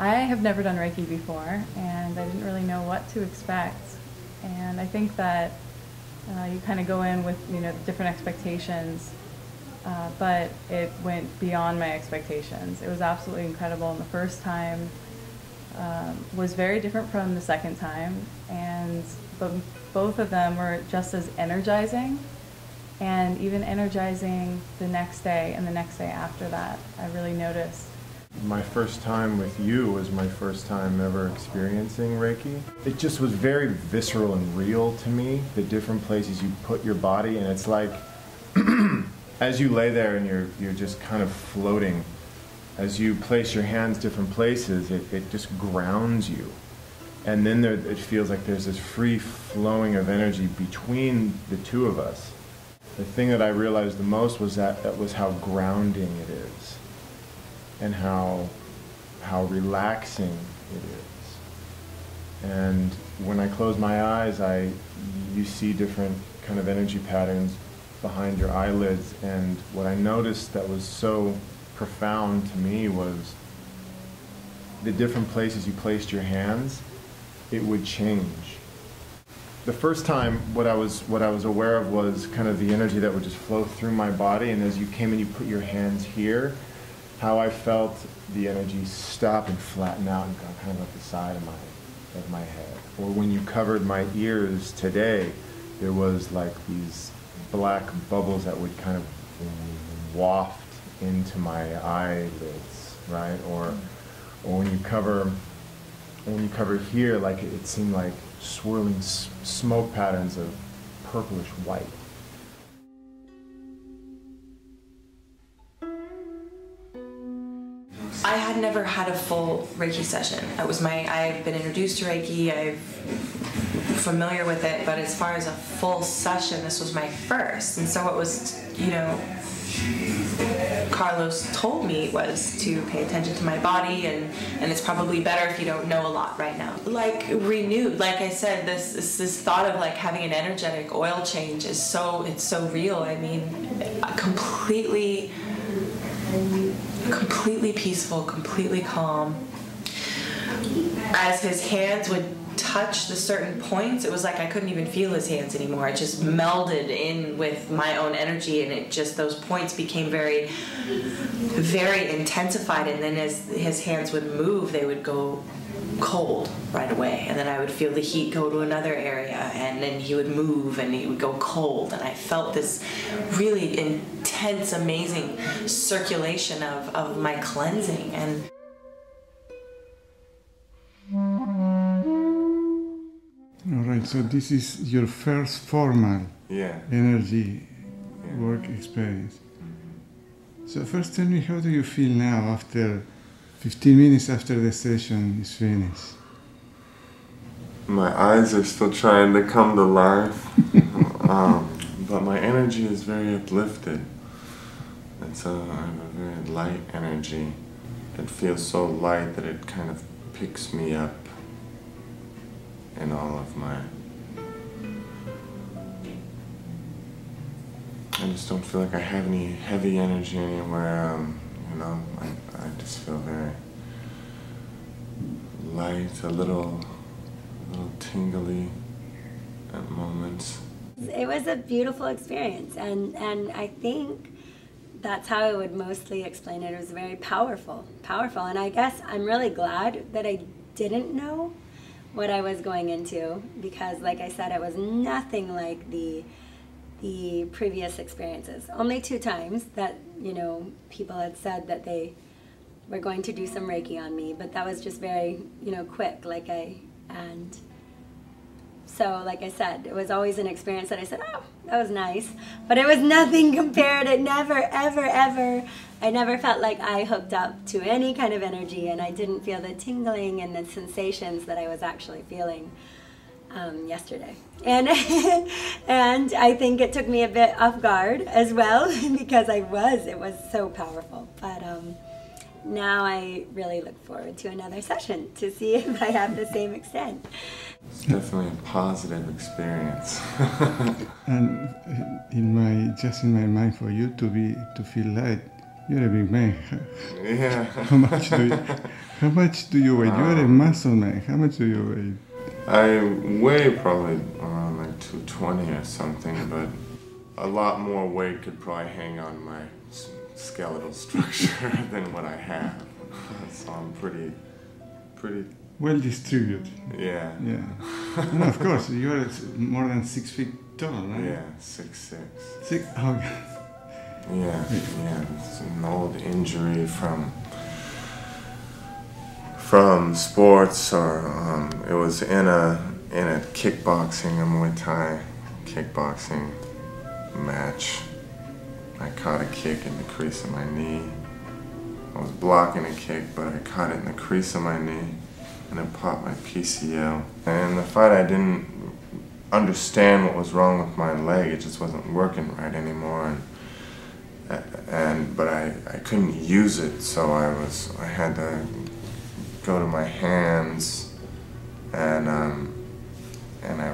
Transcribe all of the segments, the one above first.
I have never done Reiki before, and I didn't really know what to expect. And I think that you kind of go in with different expectations, but it went beyond my expectations. It was absolutely incredible. And the first time was very different from the second time, and both of them were just as energizing, and even energizing the next day and the next day after that. I really noticed. My first time with you was my first time ever experiencing Reiki. It just was very visceral and real to me, the different places you put your body, and it's like as you lay there and you're just kind of floating, as you place your hands different places, it just grounds you. And then it feels like there's this free flowing of energy between the two of us. The thing that I realized the most was that was how grounding it is, and how relaxing it is. And when I close my eyes, you see different kind of energy patterns behind your eyelids, and what I noticed that was so profound to me was the different places you placed your hands, it would change. The first time, what I was aware of was kind of the energy that would just flow through my body, and as you came and you put your hands here, how I felt the energy stop and flatten out and go kind of up the side of my head. Or when you covered my ears today, there was like these black bubbles that would kind of waft into my eyelids, right? Or when you cover here, like it seemed like swirling smoke patterns of purplish white. I had never had a full Reiki session. I've been introduced to Reiki, I'm familiar with it, but as far as a full session, this was my first. And so what was, Carlos told me was to pay attention to my body, and it's probably better if you don't know a lot right now. Like renewed, like I said, this thought of like having an energetic oil change is it's so real. I mean, completely peaceful, completely calm. As his hands would touch the certain points, it was like I couldn't even feel his hands anymore. It just melded in with my own energy, and those points became very, very intensified. And then as his hands would move, they would go cold right away, and then I would feel the heat go to another area, and then he would move and he would go cold, and I felt this really intense, amazing circulation of my cleansing. And all right, so this is your first formal energy work experience. So first tell me, how do you feel now after 15 minutes after the session is finished? My eyes are still trying to come to life, but my energy is very uplifted. I have a very light energy. It feels so light that it kind of picks me up in all of my... I just don't feel like I have any heavy energy anywhere. I just feel very light, a little tingly at moments. It was a beautiful experience, and I think that's how I would mostly explain it. It was very powerful, and I guess I'm really glad that I didn't know what I was going into, because like I said, it was nothing like the previous experiences. Only 2 times that, people had said that they were going to do some Reiki on me, but that was just very, quick, and so like I said, it was always an experience that I said, oh, that was nice, but it was nothing compared. It never, ever, ever, I never felt like I hooked up to any kind of energy, and I didn't feel the tingling and the sensations that I was actually feeling yesterday. And and I think it took me a bit off guard as well, because it was so powerful. But now I really look forward to another session to see if I have the same extent. It's definitely a positive experience. And in my mind, for you to feel light, You're a big man. Yeah. How much do you weigh? You're a muscle man. How much do you weigh? I weigh probably around like 220 or something, but a lot more weight could probably hang on my skeletal structure than what I have. So I'm pretty well distributed. Yeah. Yeah. No, of course, you're more than 6 feet tall, right? Yeah, 6'6". Six. Oh, yeah. It's an old injury from sports, or it was in a kickboxing, a Muay Thai kickboxing match. I caught a kick in the crease of my knee. I was blocking a kick, but I caught it in the crease of my knee, and it popped my PCL. And in the fight, I didn't understand what was wrong with my leg. It just wasn't working right anymore, but I couldn't use it, so I had to go to my hands, and I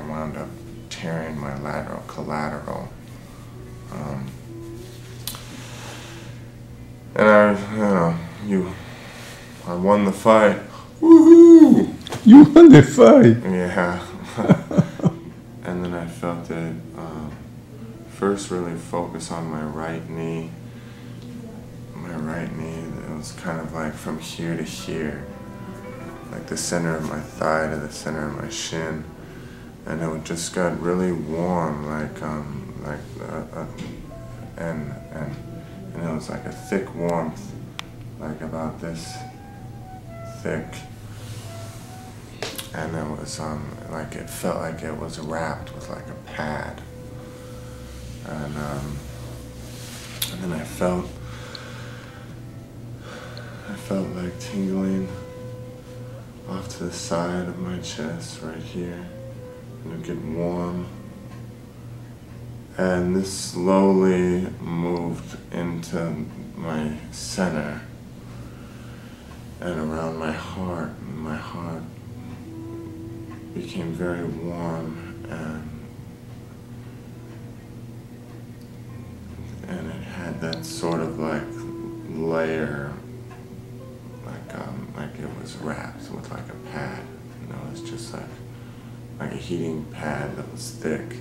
wound up tearing my lateral collateral. And I won the fight. Woohoo! you won the fight. Yeah. And then I felt it first really focus on my right knee. My right knee, it was kind of like from here to here, like the center of my thigh to the center of my shin, and it just got really warm, and it was like a thick warmth, like about this thick, and it was like it felt like it was wrapped with like a pad, and then I felt like tingling off to the side of my chest right here, and it would get warm. And this slowly moved into my center and around my heart. And my heart became very warm, and it had that sort of like layer, like it was wrapped with like a pad. It was just like a heating pad that was thick.